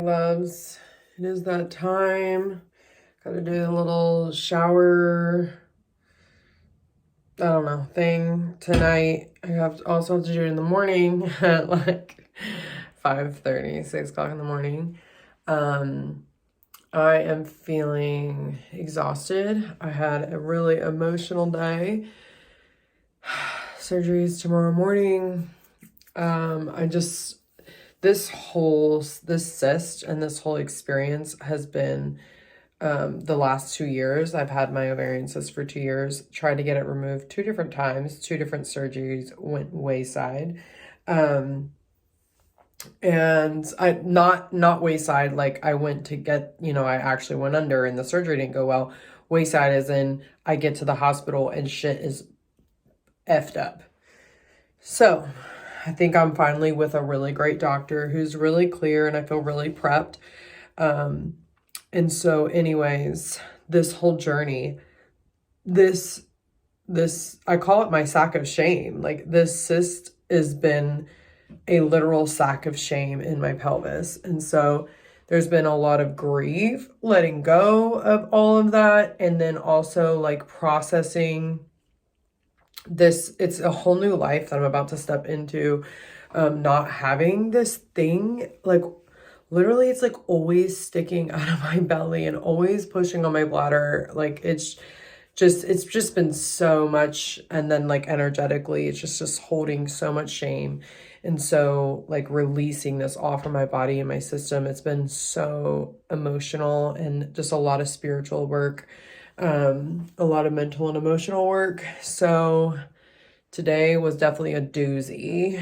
Loves, it is that time. Gotta do a little shower, I don't know, thing tonight. Also have to do it in the morning at like 5:30, 6 o'clock in the morning. I am feeling exhausted. I had a really emotional day. Surgery's tomorrow morning. This cyst and this whole experience has been the last 2 years. I've had my ovarian cyst for 2 years, tried to get it removed 2 different times, 2 different surgeries went wayside. And I not wayside, like I went to get, I actually went under and the surgery didn't go well. Wayside as in I get to the hospital and shit is effed up. So I think I'm finally with a really great doctor who's really clear and I feel really prepped. And so anyways, this whole journey, this, I call it my sack of shame. Like this cyst has been a literal sack of shame in my pelvis. And so there's been a lot of grief, letting go of all of that. And then also like processing this, it's a whole new life that I'm about to step into. Not having this thing, like literally it's like always sticking out of my belly and always pushing on my bladder. Like it's just been so much. And then like energetically, it's just holding so much shame. And so like releasing this off from my body and my system, it's been so emotional and just a lot of spiritual work, a lot of mental and emotional work. So today was definitely a doozy.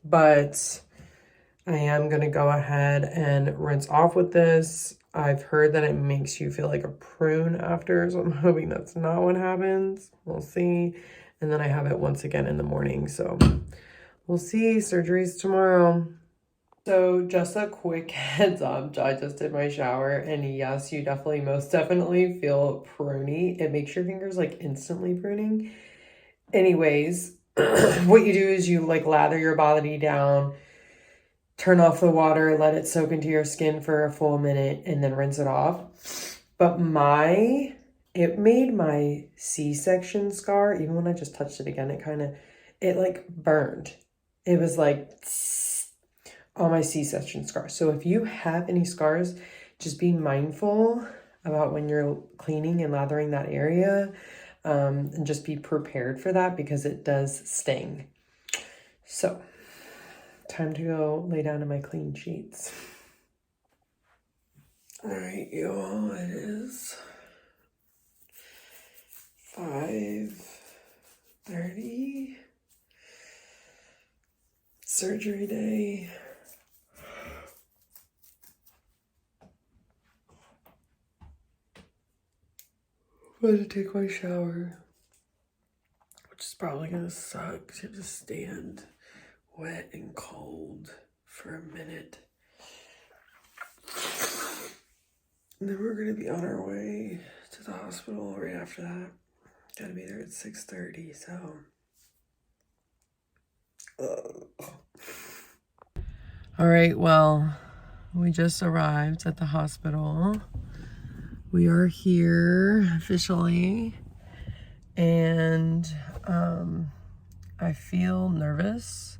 But I am going to go ahead and rinse off with this. I've heard that it makes you feel like a prune after, so I'm hoping that's not what happens. We'll see. And then I have it once again in the morning, so we'll see. Surgery's tomorrow. So just a quick heads up, I just did my shower, and yes, you most definitely feel pruny. It makes your fingers like instantly pruning. Anyways, what you do is you like lather your body down, turn off the water, let it soak into your skin for a full minute, and then rinse it off. But it made my C-section scar, even when I just touched it again, it like burned. It was like on my C-section scar. So if you have any scars, just be mindful about when you're cleaning and lathering that area, and just be prepared for that because it does sting. So time to go lay down in my clean sheets. All right, y'all, it is 5:30. Surgery day. I'm going to take my shower, which is probably going to suck because you have to stand wet and cold for a minute. And then we're going to be on our way to the hospital right after that. Got to be there at 6:30, so. All right, well, we just arrived at the hospital. We are here officially, and I feel nervous.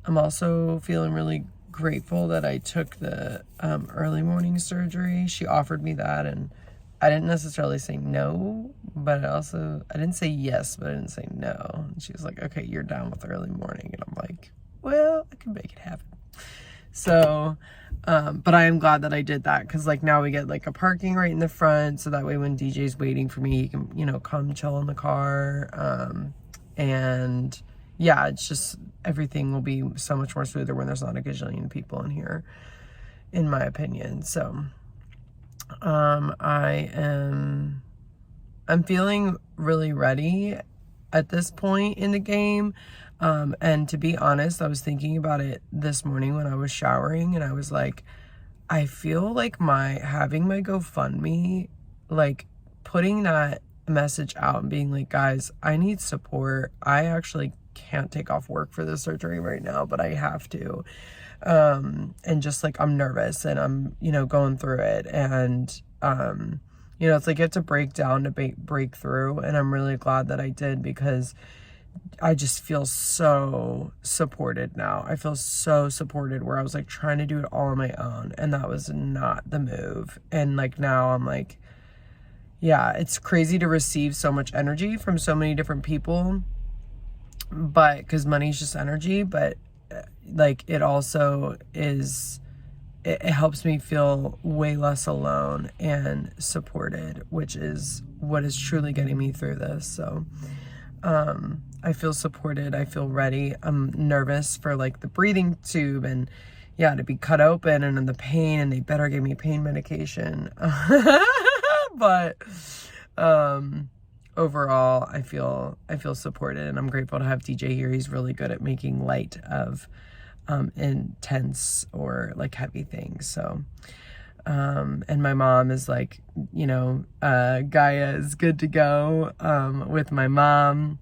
I'm also feeling really grateful that I took the early morning surgery. She offered me that, and I didn't necessarily say no, but I didn't say yes, but I didn't say no. And she was like, okay, you're down with early morning. And I'm like, well, I can make it happen. So, but I am glad that I did that, because like now we get like a parking right in the front, so that way when DJ's waiting for me, he can, come chill in the car. And yeah, it's just, everything will be so much more smoother when there's not a gajillion people in here, in my opinion. So, I'm feeling really ready at this point in the game. And to be honest, I was thinking about it this morning when I was showering, and I was like, I feel like having my GoFundMe, like putting that message out and being like, guys, I need support. I actually can't take off work for this surgery right now, but I have to. And just like I'm nervous and I'm, you know, going through it. And, you know, it's like you have to break down to break through. And I'm really glad that I did, because I just feel so supported now. I feel so supported, where I was like trying to do it all on my own, and that was not the move. And like now I'm like, yeah, it's crazy to receive so much energy from so many different people, but because money's just energy, but like it also is, it helps me feel way less alone and supported, which is what is truly getting me through this. So I feel supported. I feel ready. I'm nervous for like the breathing tube and yeah, to be cut open and in the pain, and they better give me pain medication. But overall, I feel supported, and I'm grateful to have DJ here. He's really good at making light of intense or like heavy things. So and my mom is like, you know, Gaia is good to go with my mom.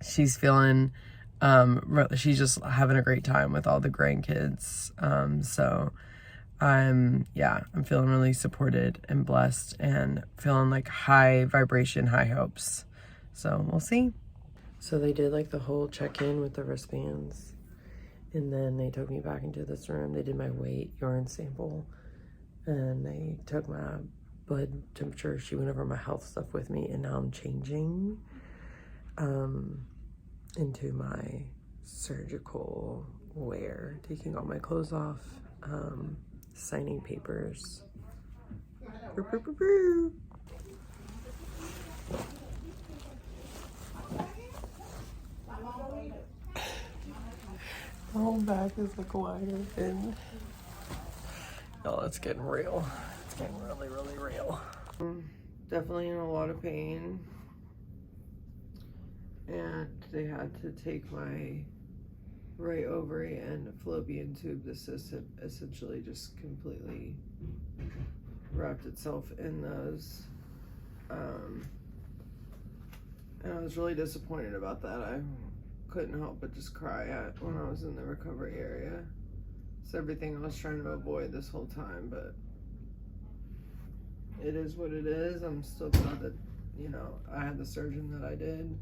She's feeling, she's just having a great time with all the grandkids. So I'm feeling really supported and blessed, and feeling like high vibration, high hopes. So we'll see. So they did like the whole check-in with the wristbands, and then they took me back into this room. They did my weight, urine sample, and they took my blood temperature. She went over my health stuff with me, and now I'm changing into my surgical wear, taking all my clothes off, signing papers. The whole back is like wider, and oh, it's getting real. It's getting really, really real. Definitely in a lot of pain, and they had to take my right ovary and fallopian tube. The cyst had essentially just completely wrapped itself in those. And I was really disappointed about that. I couldn't help but just cry when I was in the recovery area. It's everything I was trying to avoid this whole time, but it is what it is. I'm still glad that, you know, I had the surgeon that I did.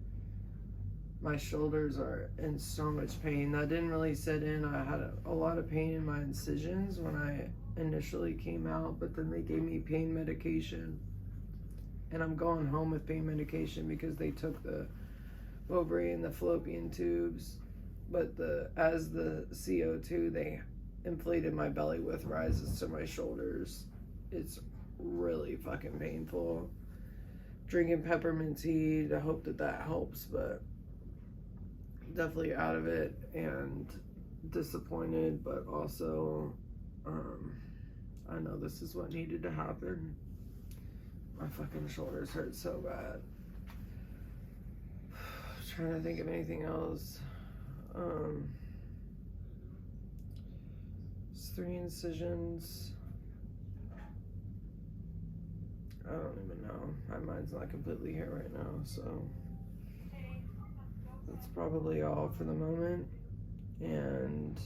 My shoulders are in so much pain. That didn't really set in. I had a lot of pain in my incisions when I initially came out, but then they gave me pain medication. And I'm going home with pain medication because they took the ovary and the fallopian tubes. But as the CO2, they inflated my belly width rises to my shoulders. It's really fucking painful. Drinking peppermint tea to hope that helps, but definitely out of it and disappointed, but also I know this is what needed to happen. My fucking shoulders hurt so bad. Trying to think of anything else. It's 3 incisions. I don't even know. My mind's not completely here right now, so that's probably all for the moment. And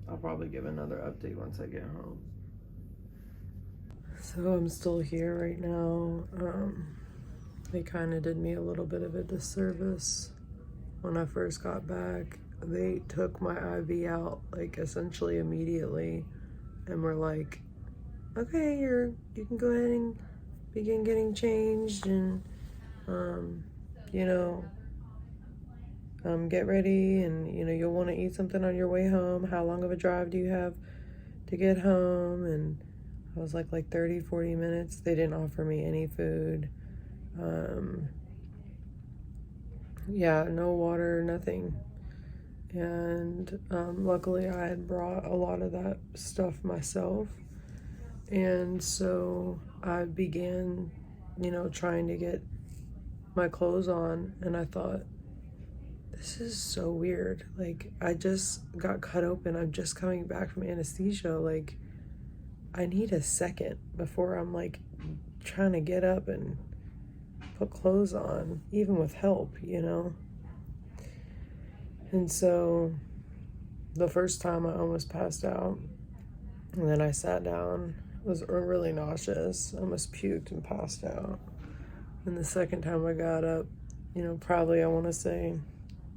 I'll probably give another update once I get home. So I'm still here right now. They kind of did me a little bit of a disservice. When I first got back, they took my IV out like essentially immediately, and were like, okay, you can go ahead and begin getting changed, and you know, get ready, and you know, you'll want to eat something on your way home. How long of a drive do you have to get home? And I was like 30, 40 minutes. They didn't offer me any food. Yeah, no water, nothing. And luckily I had brought a lot of that stuff myself. And so I began, you know, trying to get my clothes on, and I thought, this is so weird. Like, I just got cut open. I'm just coming back from anesthesia. Like, I need a second before I'm like trying to get up and put clothes on, even with help, you know? And so The first time I almost passed out, and then I sat down, was really nauseous, almost puked and passed out. And the second time I got up, you know, probably I want to say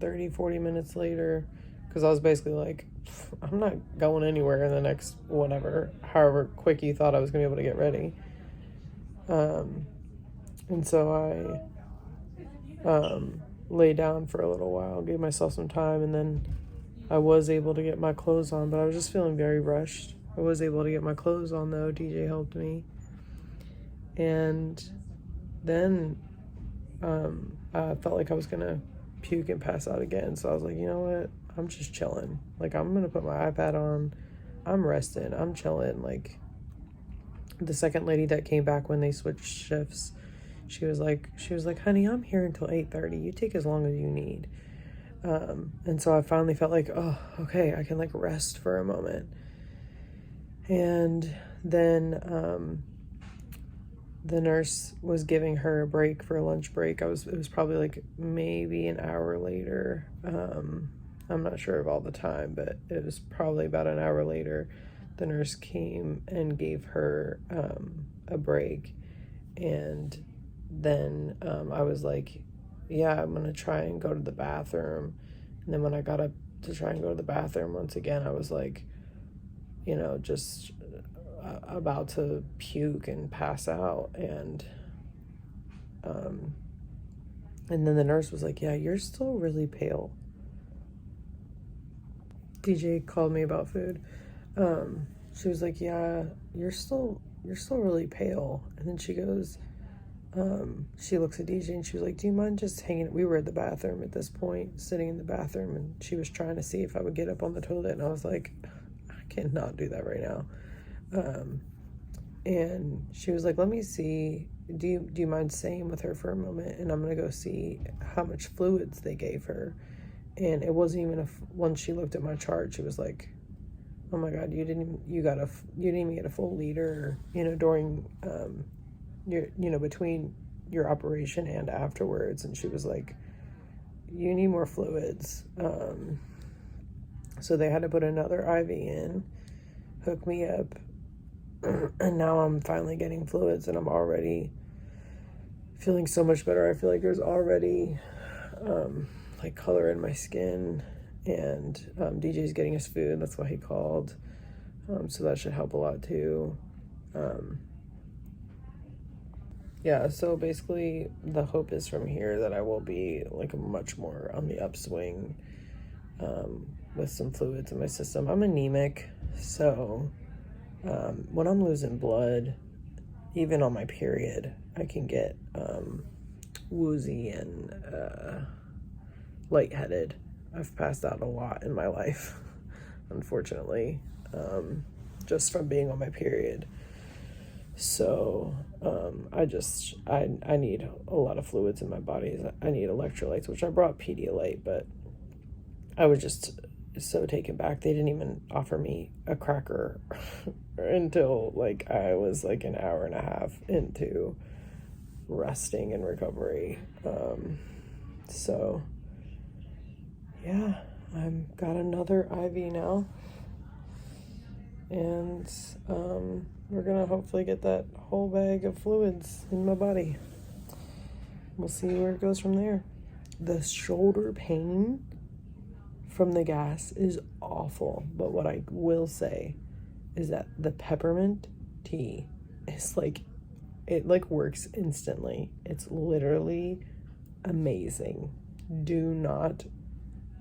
30, 40 minutes later, because I was basically like, I'm not going anywhere in the next whatever, however quick you thought I was going to be able to get ready. And so I lay down for a little while, gave myself some time, and then I was able to get my clothes on, but I was just feeling very rushed. I was able to get my clothes on though. DJ helped me. And then I felt like I was gonna puke and pass out again. So I was like, you know what? I'm just chilling. Like, I'm gonna put my iPad on. I'm resting. I'm chilling. Like, the second lady that came back when they switched shifts, she was like, honey, I'm here until 8:30. You take as long as you need. And so I finally felt like, oh, okay, I can like rest for a moment. And then the nurse was giving her a break for a lunch break. It was probably like maybe an hour later. I'm not sure of all the time, but it was probably about an hour later. The nurse came and gave her a break. And then I was like, yeah, I'm going to try and go to the bathroom. And then when I got up to try and go to the bathroom once again, I was like, you know, just about to puke and pass out. And then the nurse was like, yeah, you're still really pale. DJ called me about food. She was like, yeah, you're still really pale. And then she goes, she looks at DJ and she was like, do you mind just hanging? We were at the bathroom at this point, sitting in the bathroom, and she was trying to see if I would get up on the toilet. And I was like, I cannot do that right now. And she was like, let me see, do you mind staying with her for a moment? And I'm going to go see how much fluids they gave her. And it wasn't even once she looked at my chart, she was like, oh my God, you didn't even get a full liter, you know, during, between your operation and afterwards. And she was like, you need more fluids. So they had to put another IV in, hook me up, and now I'm finally getting fluids, and I'm already feeling so much better. I feel like there's already like color in my skin, and DJ's getting his food. That's why he called. So that should help a lot too. Yeah, so basically the hope is from here that I will be like much more on the upswing with some fluids in my system. I'm anemic, so when I'm losing blood, even on my period, I can get woozy and lightheaded. I've passed out a lot in my life, unfortunately, just from being on my period. So I need a lot of fluids in my body. I need electrolytes, which I brought Pedialyte, but I was just so taken back. They didn't even offer me a cracker until like I was like an hour and a half into resting and recovery. So yeah, I've got another IV now, and we're gonna hopefully get that whole bag of fluids in my body. We'll see where it goes from there. The shoulder pain from the gas is awful, but what I will say is that the peppermint tea is like, it like works instantly. It's literally amazing. Do not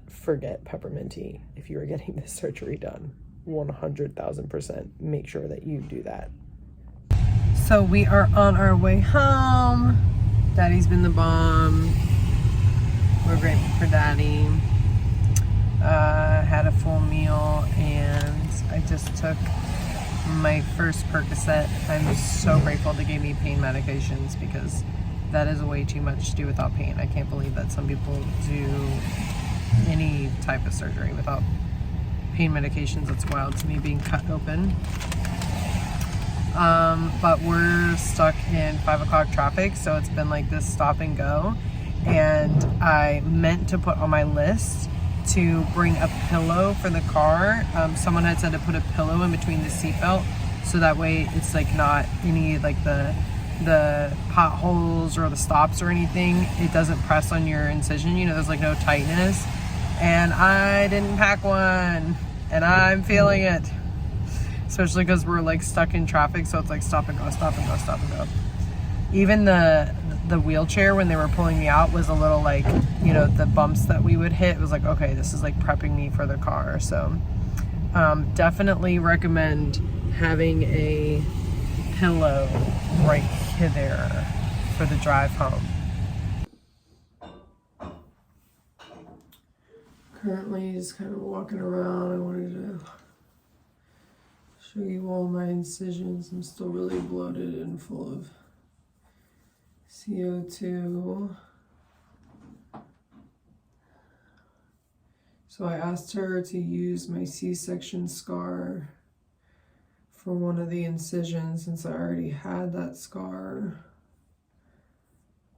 forget peppermint tea if you are getting this surgery done. 100,000% make sure that you do that. So we are on our way home. Daddy's been the bomb. We're grateful for Daddy. Had a full meal, and I just took my first Percocet. I'm so grateful they gave me pain medications, because that is way too much to do without pain. I can't believe that some people do any type of surgery without pain medications. It's wild to me, being cut open. But we're stuck in 5 o'clock traffic, so it's been like this stop and go. And I meant to put on my list to bring a pillow for the car. Someone had said to put a pillow in between the seatbelt, so that way it's like not any like the potholes or the stops or anything. It doesn't press on your incision. You know, there's like no tightness. And I didn't pack one, and I'm feeling it. Especially because we're like stuck in traffic, so it's like stop and go, stop and go, stop and go. Even the wheelchair, when they were pulling me out, was a little like, you know, the bumps that we would hit, it was like, okay, this is like prepping me for the car. So definitely recommend having a pillow right there for the drive home. Currently just kind of walking around. I wanted to show you all my incisions. I'm still really bloated and full of CO2. So I asked her to use my C-section scar for one of the incisions since I already had that scar.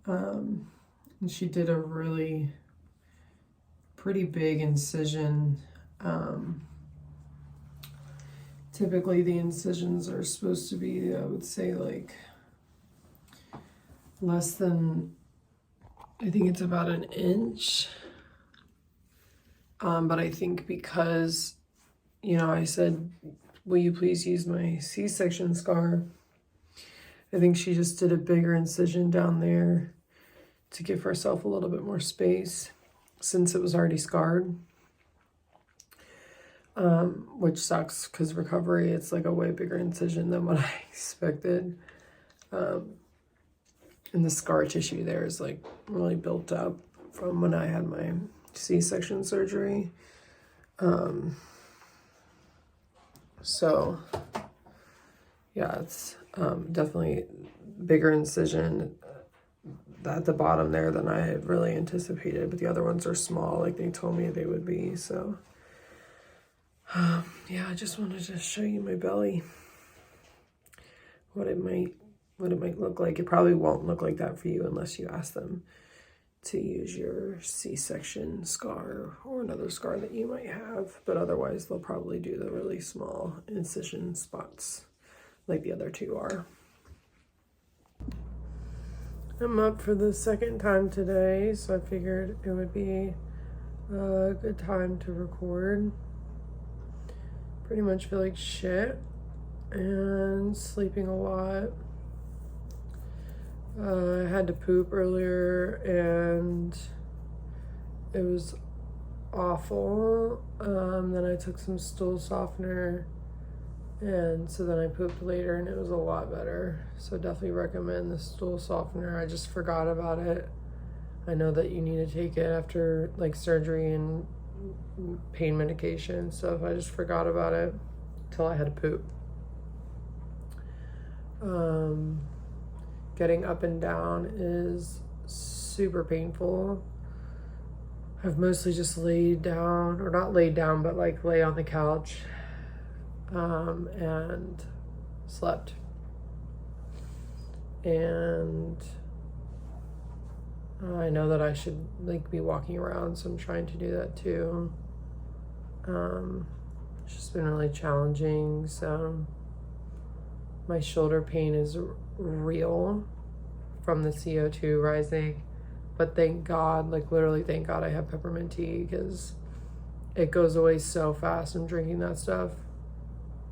And she did a really pretty big incision. Typically the incisions are supposed to be, I would say, like less than, I think it's about an inch. But I think because, you know, I said, will you please use my C-section scar? I think she just did a bigger incision down there to give herself a little bit more space since it was already scarred. Which sucks because recovery, it's like a way bigger incision than what I expected. And the scar tissue there is like really built up from when I had my C-section surgery. So yeah, it's definitely bigger incision at the bottom there than I had really anticipated, but the other ones are small like they told me they would be. So yeah, I just wanted to show you my belly, what it might look like. It probably won't look like that for you unless you ask them to use your C-section scar or another scar that you might have, but otherwise they'll probably do the really small incision spots like the other two are. I'm up for the second time today, so I figured it would be a good time to record. Pretty much feel like shit and sleeping a lot. I had to poop earlier and it was awful. Then I took some stool softener, and so then I pooped later and it was a lot better. So definitely recommend the stool softener. I just forgot about it. I know that you need to take it after like surgery and pain medication, so I just forgot about it till I had to poop. Getting up and down is super painful. I've mostly just laid down, or not laid down, but like lay on the couch and slept. And I know that I should like be walking around, so I'm trying to do that too. It's just been really challenging. So my shoulder pain is real from the CO2 rising, but thank God, like literally thank God I have peppermint tea, because it goes away so fast. I'm drinking that stuff.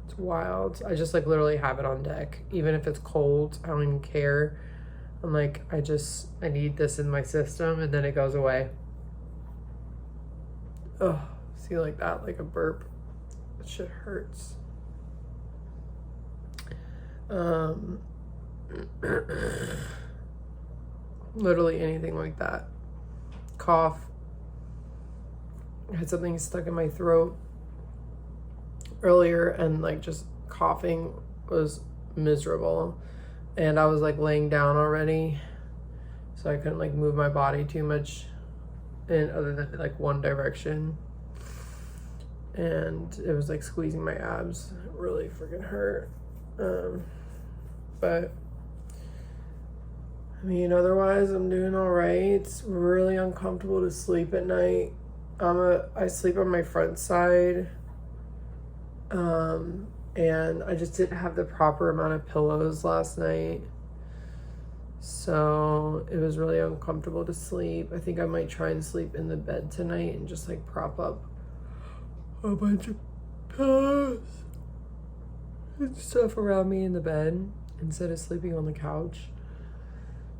It's wild. I just like literally have it on deck. Even if it's cold, I don't even care. I'm like, I need this in my system, and then it goes away. Oh, see, like that, like a burp. That shit hurts. Literally anything like that. Cough. I had something stuck in my throat earlier, and like just coughing was miserable. And I was like laying down already, so I couldn't like move my body too much in other than like one direction. And it was like squeezing my abs. It really freaking hurt. But I mean, otherwise I'm doing all right. It's really uncomfortable to sleep at night. I sleep on my front side, and I just didn't have the proper amount of pillows last night, so it was really uncomfortable to sleep. I think I might try and sleep in the bed tonight and just like prop up a bunch of pillows and stuff around me in the bed instead of sleeping on the couch.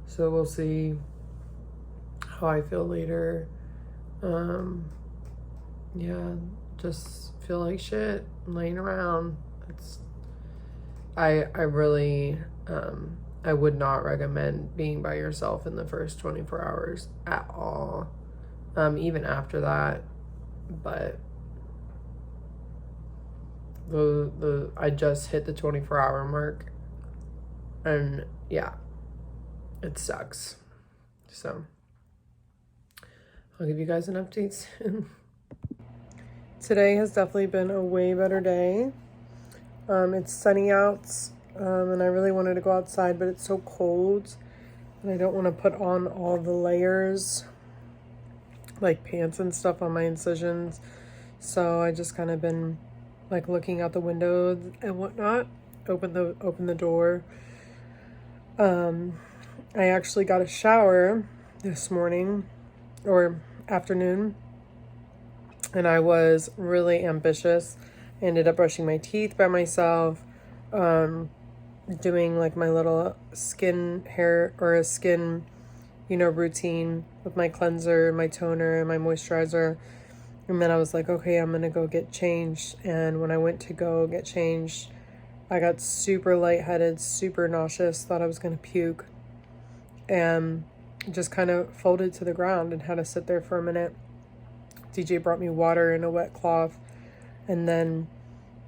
So we'll see how I feel later. Yeah, just feel like shit laying around. I really, I would not recommend being by yourself in the first 24 hours at all. Even after that, but I just hit the 24-hour mark, and yeah, it sucks. So I'll give you guys an update soon. Today has definitely been a way better day. It's sunny out, and I really wanted to go outside, but it's so cold, and I don't want to put on all the layers, like pants and stuff on my incisions. So I just kind of been like looking out the window and whatnot. Open the door. I actually got a shower this morning or afternoon, and I was really ambitious. I ended up brushing my teeth by myself, doing like my little skin routine with my cleanser, my toner, and my moisturizer. And then I was like, okay, I'm gonna go get changed. And when I went to go get changed, I got super lightheaded, super nauseous, thought I was gonna puke, and just kind of folded to the ground and had to sit there for a minute. DJ brought me water and a wet cloth, and then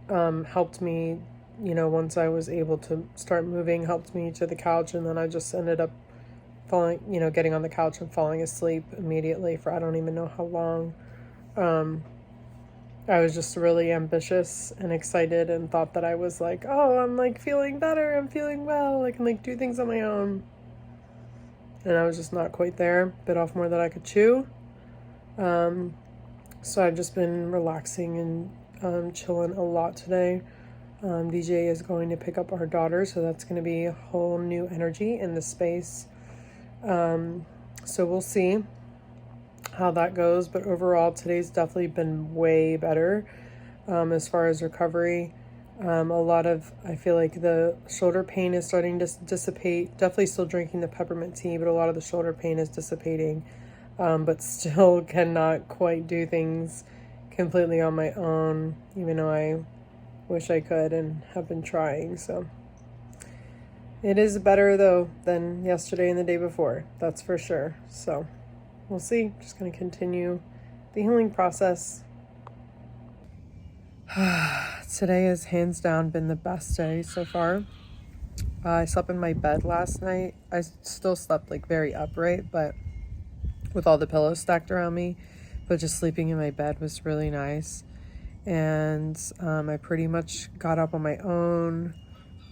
helped me, once I was able to start moving, helped me to the couch, and then I just ended up falling, getting on the couch and falling asleep immediately for I don't even know how long. I was just really ambitious and excited and thought that I was like, oh, I'm like feeling better, I'm feeling well, I can like do things on my own. And I was just not quite there, bit off more than I could chew. So I've just been relaxing and chilling a lot today. DJ is going to pick up our daughter, so that's going to be a whole new energy in the space. So we'll see how that goes, but overall today's definitely been way better as far as recovery. I feel like the shoulder pain is starting to dissipate. Definitely still drinking the peppermint tea, but a lot of the shoulder pain is dissipating, but still cannot quite do things completely on my own, even though I wish I could and have been trying. So it is better though than yesterday and the day before, that's for sure. So we'll see. Just going to continue the healing process. Today has hands down been the best day so far. I slept in my bed last night. I still slept like very upright, but with all the pillows stacked around me, but just sleeping in my bed was really nice. And I pretty much got up on my own.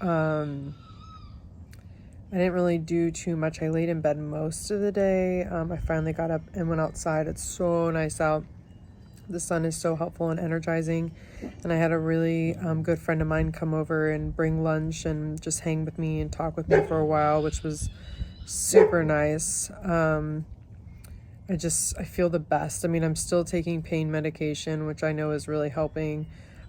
I didn't really do too much. I laid in bed most of the day. I finally got up and went outside. It's so nice out. The sun is so helpful and energizing. And I had a really good friend of mine come over and bring lunch and just hang with me and talk with me for a while, which was super nice. I feel the best. I mean, I'm still taking pain medication, which I know is really helping.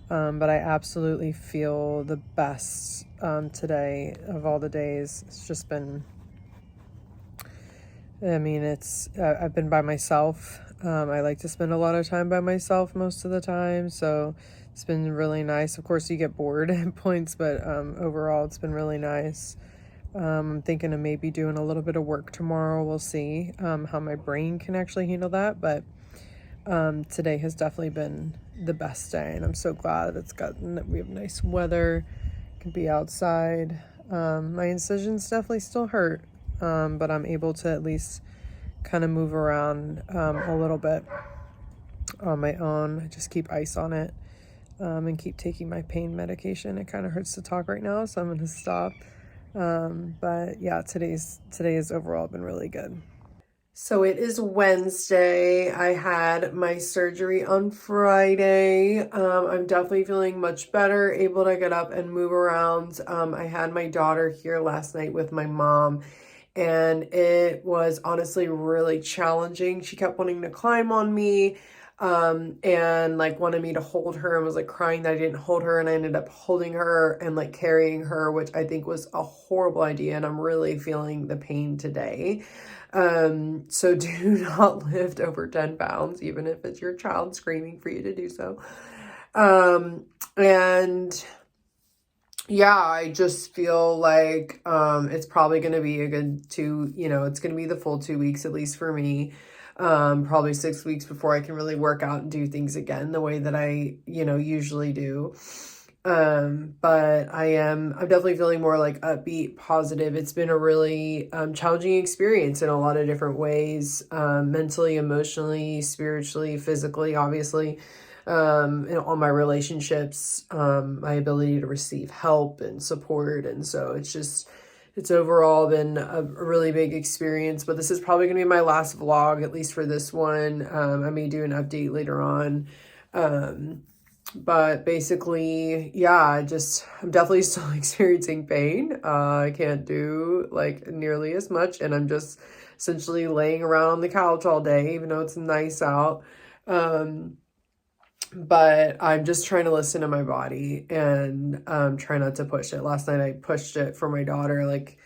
But I absolutely feel the best today of all the days. It's just been, I've been by myself. I like to spend a lot of time by myself most of the time, so it's been really nice. Of course, you get bored at points, but overall, it's been really nice. I'm thinking of maybe doing a little bit of work tomorrow. We'll see how my brain can actually handle that, but today has definitely been the best day, and I'm so glad we have nice weather, can be outside. My incisions definitely still hurt, but I'm able to at least kind of move around a little bit on my own. I just keep ice on it and keep taking my pain medication. It kind of hurts to talk right now, so I'm going to stop. But yeah, today has overall been really good. So it is Wednesday. I had my surgery on Friday. I'm definitely feeling much better, able to get up and move around. I had my daughter here last night with my mom, and it was honestly really challenging. She kept wanting to climb on me, and like wanted me to hold her and was like crying that I didn't hold her, and I ended up holding her and like carrying her, which I think was a horrible idea, and I'm really feeling the pain today. So do not lift over 10 pounds, even if it's your child screaming for you to do so. And yeah, I just feel like, it's probably going to be a good it's going to be the full 2 weeks, at least for me. Probably 6 weeks before I can really work out and do things again the way that I, usually do. But I'm definitely feeling more like upbeat, positive. It's been a really challenging experience in a lot of different ways, mentally, emotionally, spiritually, physically, obviously, in all my relationships, my ability to receive help and support. And so it's overall been a really big experience, but this is probably going to be my last vlog, at least for this one. I may do an update later on. But basically, yeah, I'm definitely still experiencing pain. I can't do like nearly as much, and I'm just essentially laying around on the couch all day, even though it's nice out. But I'm just trying to listen to my body and try not to push it. Last night I pushed it for my daughter, like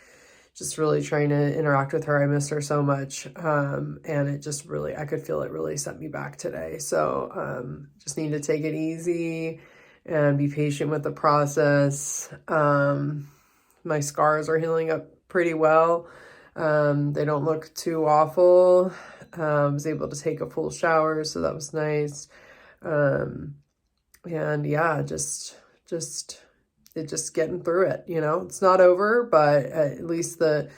just really trying to interact with her. I miss her so much. And it just really, I could feel it really set me back today. So just need to take it easy and be patient with the process. My scars are healing up pretty well. They don't look too awful. I was able to take a full shower, so that was nice. And yeah, just getting through it, it's not over, but at least the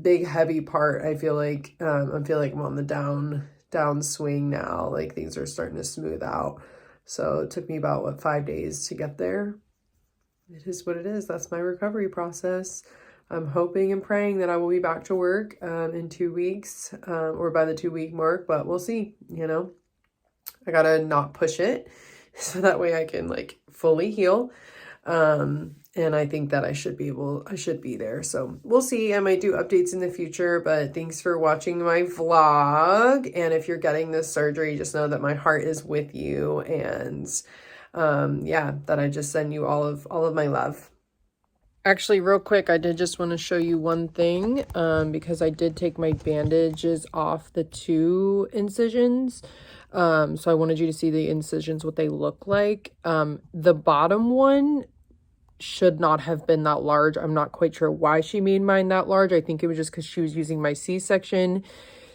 big heavy part, I feel like, I'm on the downswing now, like things are starting to smooth out. So it took me about 5 days to get there. It is what it is. That's my recovery process. I'm hoping and praying that I will be back to work, in 2 weeks, or by the 2 week mark, but we'll see, I gotta not push it so that way I can like fully heal. And I think that I should be there. So we'll see. I might do updates in the future, but thanks for watching my vlog. And if you're getting this surgery, just know that my heart is with you. And yeah, that I just send you all of my love. Actually, real quick, I did just want to show you one thing, because I did take my bandages off the 2 incisions. So I wanted you to see the incisions, what they look like. The bottom one should not have been that large. I'm not quite sure why she made mine that large. I think it was just because she was using my C-section.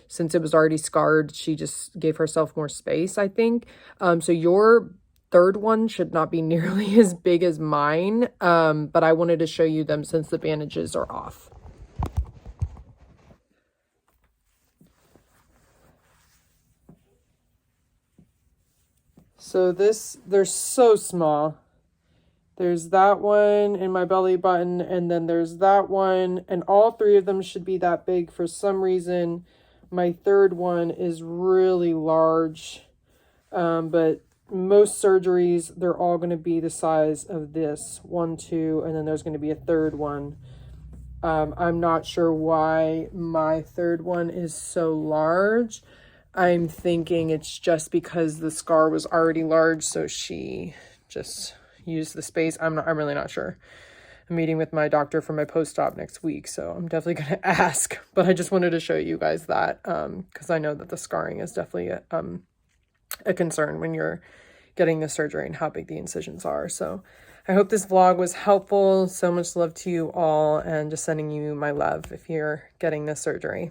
Since it was already scarred, she just gave herself more space, I think. So your 3rd one should not be nearly as big as mine, but I wanted to show you them since the bandages are off. So they're so small. There's that one in my belly button, and then there's that one, and all 3 of them should be that big. For some reason, my 3rd one is really large, but most surgeries, they're all going to be the size of this 1, 2, and then there's going to be a 3rd one. I'm not sure why my 3rd one is so large. I'm thinking it's just because the scar was already large, so she just used the space. I'm really not sure. I'm meeting with my doctor for my post-op next week, so I'm definitely going to ask. But I just wanted to show you guys that, because I know that the scarring is definitely a concern when you're getting the surgery and how big the incisions are. So I hope this vlog was helpful. So much love to you all, and just sending you my love if you're getting this surgery.